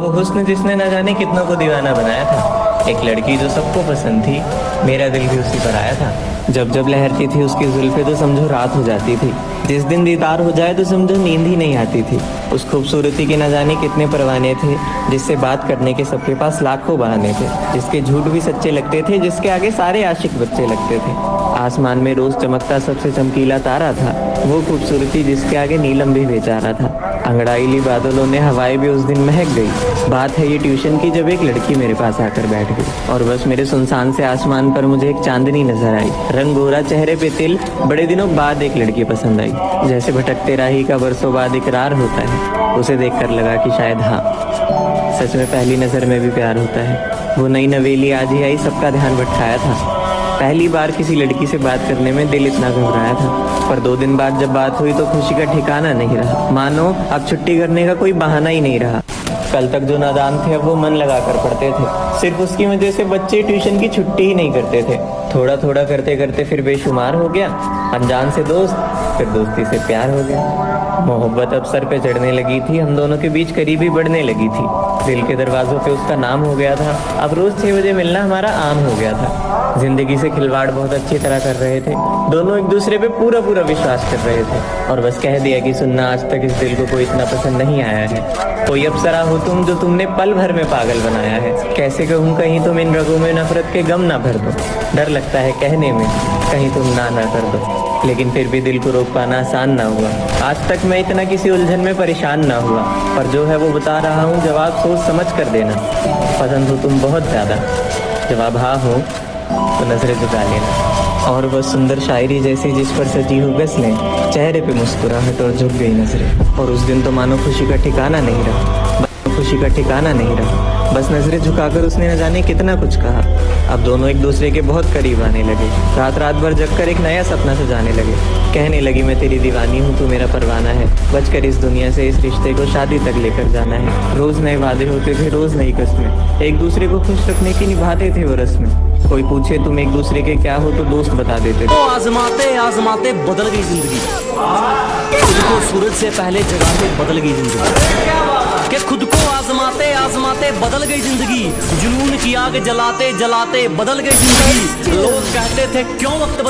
वो हुस्न जिसने न जाने कितनों को दीवाना बनाया था। एक लड़की जो सबको पसंद थी, मेरा दिल भी उसी पर आया था। जब जब लहरती थी उसकी जुल्फे तो समझो रात हो जाती थी। जिस दिन दीदार हो जाए तो समझो नींद ही नहीं आती थी। उस खूबसूरती के न जाने कितने परवाने थे, जिससे बात करने के सबके पास लाखों बहाने थे, जिसके झूठ भी सच्चे लगते थे, जिसके आगे सारे आशिक बच्चे लगते थे। आसमान में रोज चमकता सबसे चमकीला तारा था, वो खूबसूरती जिसके आगे नीलम भी बेचारा था। अंगड़ाईली बादलों ने हवाएं भी उस दिन महक गई। बात है ये ट्यूशन की, जब एक लड़की मेरे पास आकर बैठ गई और बस मेरे सुनसान से आसमान पर मुझे एक चांदनी नजर आई। रंग गोरा, चेहरे पे तिल, बड़े दिनों बाद एक लड़की पसंद आई। जैसे भटकते राही का बरसों बाद इकरार होता है, उसे देखकर लगा कि शायद हाँ, सच में पहली नजर में भी प्यार होता है। वो नई नवेली आज ही आई, सबका ध्यान भटकाया था। पहली बार किसी लड़की से बात करने में दिल इतना घबराया था, पर 2 दिन बाद जब बात हुई तो खुशी का ठिकाना नहीं रहा। मानो अब छुट्टी करने का कोई बहाना ही नहीं रहा। कल तक जो नादान थे अब वो मन लगाकर पढ़ते थे। सिर्फ उसकी वजह से बच्चे ट्यूशन की छुट्टी ही नहीं करते थे। थोड़ा थोड़ा करते करते फिर बेशुमार हो गया। अनजान से दोस्त, फिर दोस्ती से प्यार हो गया। मोहब्बत अब सर पे चढ़ने लगी थी, हम दोनों के बीच करीबी बढ़ने लगी थी। दिल के दरवाजों पे उसका नाम हो गया था। अब रोज 6 बजे मिलना हमारा आम हो गया था। जिंदगी से खिलवाड़ बहुत अच्छी तरह कर रहे थे। दोनों एक दूसरे पे पूरा पूरा विश्वास कर रहे थे और बस कह दिया कि सुनना, आज तक इस दिल को कोई इतना पसंद नहीं आया है। कोई अप्सरा हो तुम जो तुमने पल भर में पागल बनाया है। कैसे कहूँ कहीं तुम इन रगों में नफरत के गम ना भर दो। डर लगता है कहने में कहीं तुम ना कर दो, लेकिन फिर भी दिल को रोक पाना आसान ना हुआ। आज तक मैं इतना किसी उलझन में परेशान ना हुआ, पर जो है वो बता रहा हूँ, जवाब सोच समझ कर देना। पसंद हो तुम बहुत ज़्यादा, जवाब हाँ हो तो नजरें झुका लेना। और वह सुंदर शायरी जैसी जिस पर सजी हो गज़लें, चेहरे पे मुस्कुराहट और झुक गई नजरें। और उस दिन तो मानो खुशी का ठिकाना नहीं रहा, खुशी का ठिकाना नहीं रहा। बस नजरें झुकाकर उसने न जाने कितना कुछ कहा। अब दोनों एक दूसरे के बहुत करीब आने लगे। रात रात भर जगकर एक नया सपना सजाने लगे। कहने लगी मैं तेरी दीवानी हूँ, तू मेरा परवाना है। बचकर इस दुनिया से इस रिश्ते को शादी तक लेकर जाना है। रोज नए वादे होते थे, रोज नई कस्में। एक दूसरे को खुश रखने की निभाते थे वो रस्में। कोई पूछे तुम एक दूसरे के क्या हो तो दोस्त बता देते थे। आजमाते आजमाते बदल गई जिंदगी। खुद को सूरज से पहले जगाते बदल गई जिंदगी। कि खुद को आजमाते आजमाते बदल गई जिंदगी। जुनून की आग जलाते जलाते बदल गई जिंदगी। लोग कहते थे क्यों वक्त